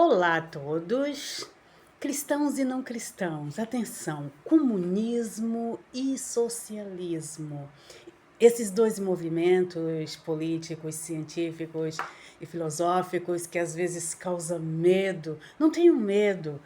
Olá a todos, cristãos e não cristãos. Atenção, comunismo e socialismo. Esses dois movimentos políticos, científicos e filosóficos que às vezes causam medo. Não tenham medo.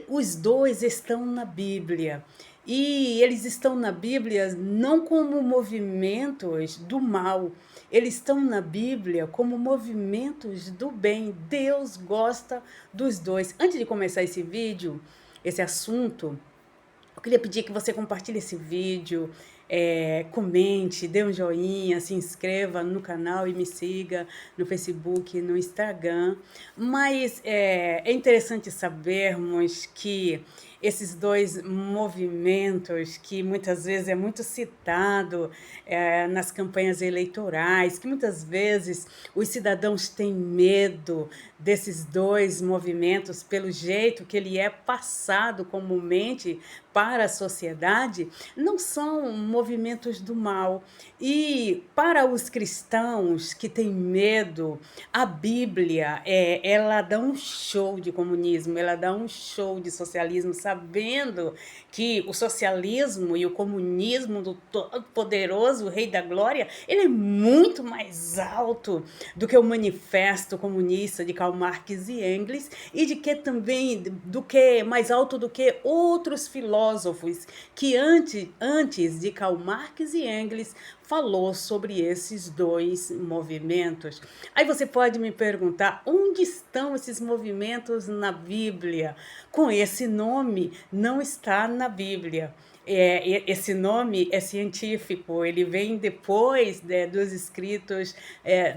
Os dois estão na Bíblia. E eles estão na Bíblia não como movimentos do mal, eles estão na Bíblia como movimentos do bem. Deus gosta dos dois. Antes de começar esse vídeo, esse assunto, eu queria pedir que você compartilhe esse vídeo, comente, dê um joinha, se inscreva no canal e me siga no Facebook, no Instagram. Mas é interessante sabermos que esses dois movimentos, que muitas vezes é muito citado nas campanhas eleitorais, que muitas vezes os cidadãos têm medo desses dois movimentos pelo jeito que ele é passado comumente para a sociedade, não são movimentos do mal. E para os cristãos que têm medo, a Bíblia, ela dá um show de comunismo, ela dá um show de socialismo, sabendo que o socialismo e o comunismo do todo-poderoso Rei da Glória, ele é muito mais alto do que o Manifesto Comunista de Karl Marx e Engels, e de que também mais alto do que outros filósofos que antes de Karl Marx e Engels falou sobre esses dois movimentos. Aí você pode me perguntar, onde estão esses movimentos na Bíblia? Com esse nome, não está na Bíblia. Esse nome é científico, ele vem depois dos escritos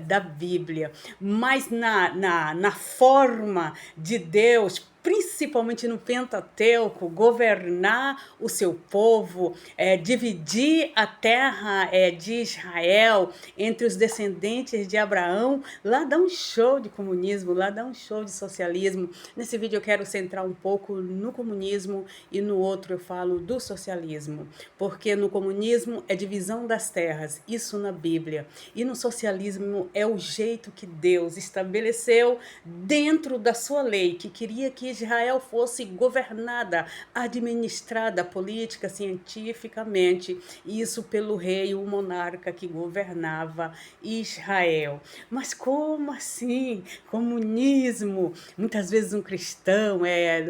da Bíblia, mas na forma de Deus, principalmente no Pentateuco, governar o seu povo, dividir a terra de Israel entre os descendentes de Abraão, lá dá um show de comunismo, lá dá um show de socialismo. Nesse vídeo eu quero centrar um pouco no comunismo e no outro eu falo do socialismo, porque no comunismo é divisão das terras, isso na Bíblia, e no socialismo é o jeito que Deus estabeleceu dentro da sua lei, que queria que Israel fosse governada, administrada política, cientificamente, isso pelo rei, o monarca que governava Israel. Mas como assim? Comunismo? Muitas vezes um cristão,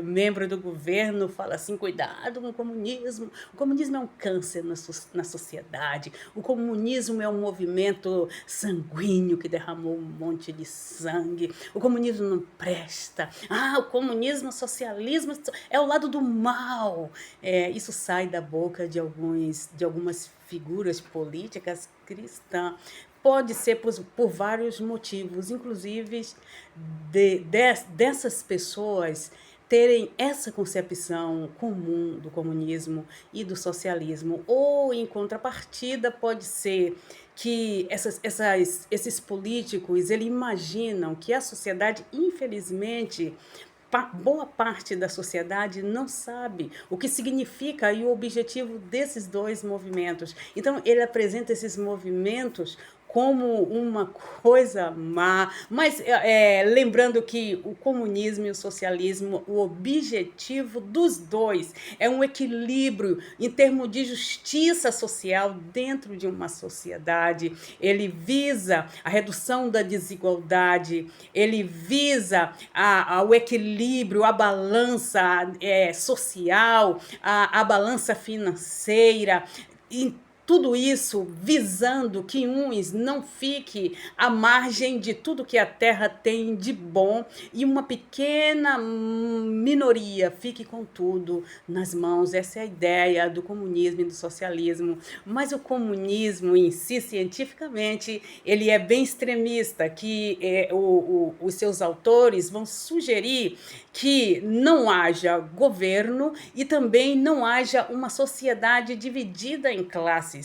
membro do governo, fala assim, cuidado com o comunismo. O comunismo é um câncer na sociedade. O comunismo é um movimento sanguíneo que derramou um monte de sangue. O comunismo não presta. O comunismo, o socialismo é o lado do mal. Isso sai da boca de algumas figuras políticas cristãs. Pode ser por vários motivos, inclusive dessas pessoas terem essa concepção comum do comunismo e do socialismo. Ou, em contrapartida, pode ser que esses políticos eles imaginam que a sociedade, infelizmente, boa parte da sociedade não sabe o que significa e o objetivo desses dois movimentos. Então, ele apresenta esses movimentos como uma coisa má, mas lembrando que o comunismo e o socialismo, o objetivo dos dois é um equilíbrio em termos de justiça social dentro de uma sociedade. Ele visa a redução da desigualdade, ele visa o equilíbrio, a balança social, a balança financeira, tudo isso visando que uns não fiquem à margem de tudo que a terra tem de bom e uma pequena minoria fique com tudo nas mãos. Essa é a ideia do comunismo e do socialismo. Mas o comunismo em si, cientificamente, ele é bem extremista, que os seus autores vão sugerir que não haja governo e também não haja uma sociedade dividida em classes.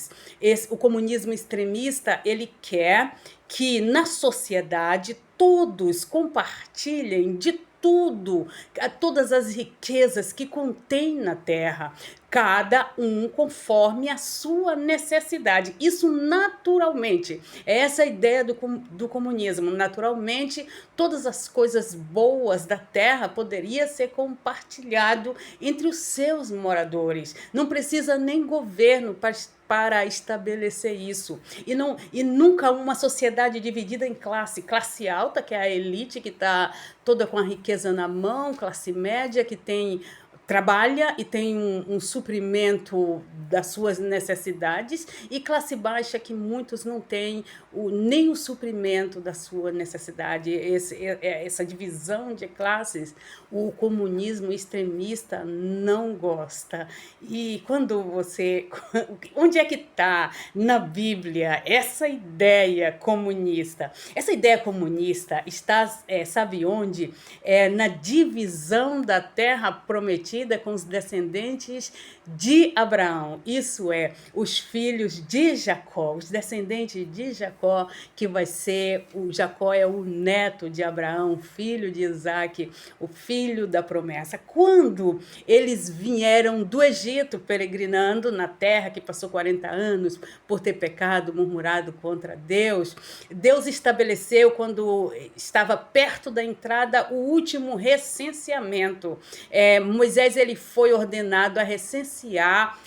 O comunismo extremista, ele quer que na sociedade todos compartilhem de tudo, todas as riquezas que contém na terra. cada um conforme a sua necessidade. Isso naturalmente. É essa a ideia do comunismo. Naturalmente, todas as coisas boas da terra poderiam ser compartilhado entre os seus moradores. Não precisa nem governo para estabelecer isso. E nunca uma sociedade dividida em classe alta, que é a elite que está toda com a riqueza na mão, classe média que trabalha e tem um suprimento das suas necessidades, e classe baixa que muitos não têm nem o suprimento da sua necessidade. Essa divisão de classes, o comunismo extremista não gosta. E quando onde é que está na Bíblia essa ideia comunista? Essa ideia comunista está, sabe onde? Na divisão da terra prometida com os descendentes de Abraão, isso é, os filhos de Jacó, os descendentes de Jacó, que vai ser, o Jacó é o neto de Abraão, filho de Isaac, o filho da promessa. Quando eles vieram do Egito peregrinando na terra que passou 40 anos por ter pecado, murmurado contra Deus, Deus estabeleceu, quando estava perto da entrada, o último recenseamento. Moisés ele foi ordenado a recensear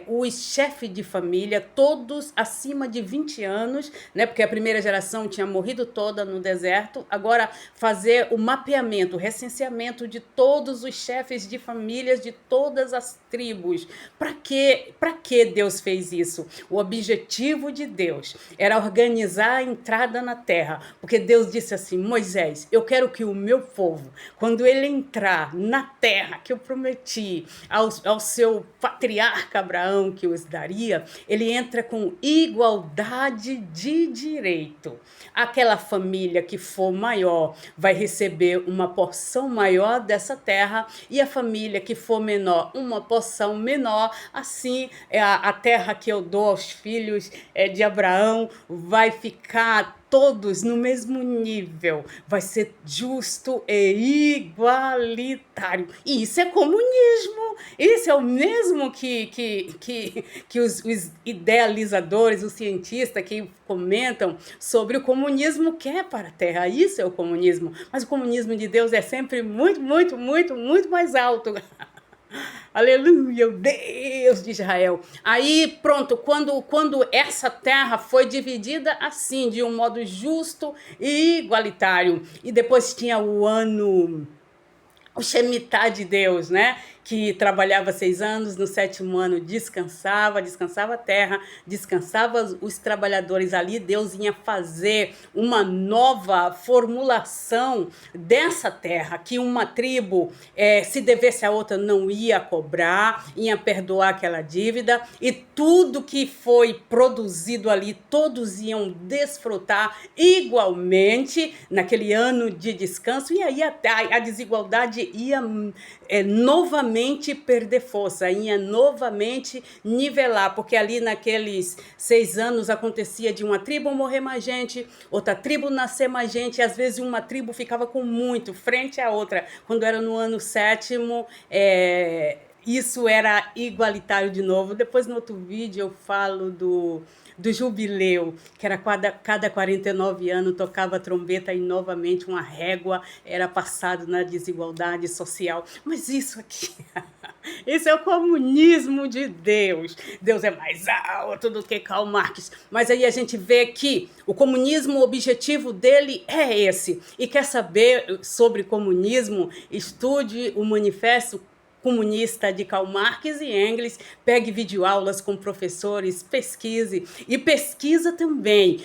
os chefes de família, todos acima de 20 anos, né, porque a primeira geração tinha morrido toda no deserto. Agora fazer o mapeamento, o recenseamento de todos os chefes de famílias de todas as tribos. Para que Deus fez isso? O objetivo de Deus era organizar a entrada na terra, porque Deus disse assim: Moisés, eu quero que o meu povo, quando ele entrar na terra que eu prometi ao seu patriarca Abraão que os daria, ele entra com igualdade de direito. Aquela família que for maior vai receber uma porção maior dessa terra, e a família que for menor, uma porção menor. Assim, a terra que eu dou aos filhos de Abraão vai ficar todos no mesmo nível, vai ser justo e igualitário. E isso é comunismo. Isso é o mesmo que os idealizadores, os cientistas que comentam sobre o comunismo quer para a Terra. Isso é o comunismo. Mas o comunismo de Deus é sempre muito, muito, muito, muito mais alto. Aleluia, o Deus de Israel. Aí, pronto, quando essa terra foi dividida assim, de um modo justo e igualitário, e depois tinha o Shemitah de Deus, né? Que trabalhava 6 anos, no 7º ano descansava a terra, descansava os trabalhadores ali. Deus ia fazer uma nova formulação dessa terra, que uma tribo, se devesse a outra, não ia cobrar, ia perdoar aquela dívida, e tudo que foi produzido ali, todos iam desfrutar igualmente naquele ano de descanso, e aí a desigualdade ia novamente perder força, ia novamente nivelar, porque ali naqueles 6 anos acontecia de uma tribo morrer mais gente, outra tribo nascer mais gente, e às vezes uma tribo ficava com muito frente à outra. Quando era no ano 7º, isso era igualitário de novo. Depois, no outro vídeo, eu falo do jubileu, que era cada 49 anos tocava a trombeta e novamente uma régua era passada na desigualdade social. Mas isso aqui, isso é o comunismo de Deus. Deus é mais alto do que Karl Marx. Mas aí a gente vê que o comunismo, o objetivo dele é esse. E quer saber sobre comunismo? Estude o Manifesto Comunista de Karl Marx e Engels, pegue videoaulas com professores, pesquise, e pesquisa também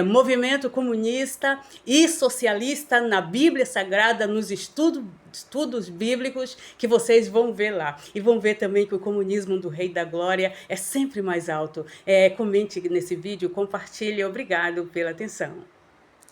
movimento comunista e socialista na Bíblia Sagrada, nos estudos bíblicos, que vocês vão ver lá. E vão ver também que o comunismo do Rei da Glória é sempre mais alto. Comente nesse vídeo, compartilhe. Obrigado pela atenção.